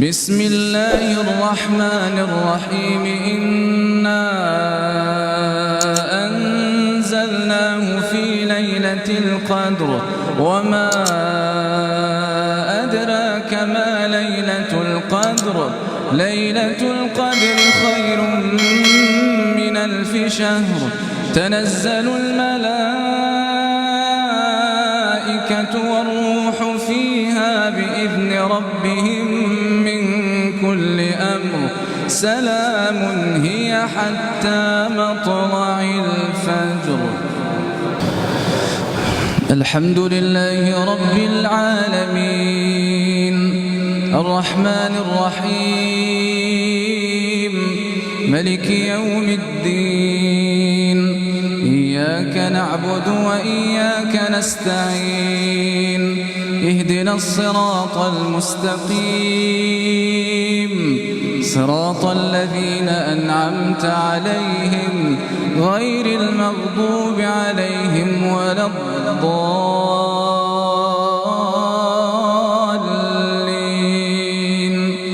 بسم الله الرحمن الرحيم إنا أنزلناه في ليلة القدر وما أدراك ما ليلة القدر ليلة القدر خير من 1000 شهر تنزل الملائكة والروح فيها بإذن ربهم من كل أمر سلام هي حتى مطلع الفجر. الحمد لله رب العالمين الرحمن الرحيم ملك يوم الدين إياك نعبد وإياك نستعين اهدنا الصراط المستقيم صراط الذين أنعمت عليهم غير المغضوب عليهم ولا الضالين.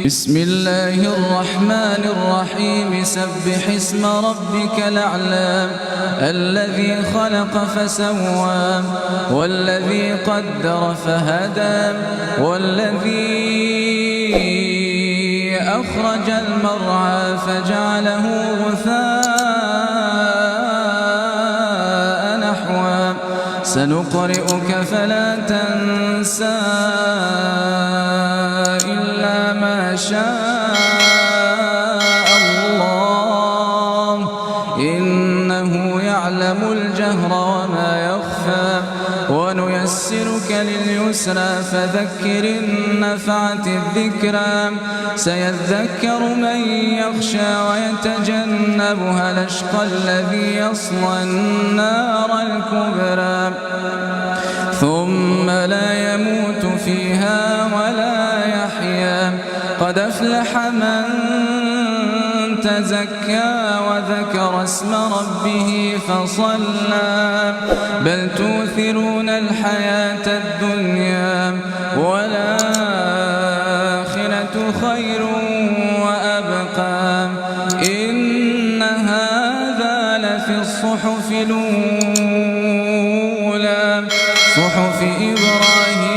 بسم الله الرحمن الرحيم سبح اسم ربك الأعلى الذي خلق فسوى والذي قدر فهدى والذي أخرج المرعى فجعله غثاء نحوا سنقرئك فلا تنسى إلا ما شاء الله إنه يعلم الجهر وما يخفى ونيسرك لليسرى فذكر إن نفعت الذكرى سيذكر من يخشى ويتجنبها الأشقى الذي يصلى النار الكبرى ثم لا يموت فيها ولا يحيا قد أفلح من تزكى وذكر اسم ربه فصلى بل تؤثرون الحياة الدنيا والآخرة خير وأبقى إن هذا لفي الصحف الأولى صحف إبراهيم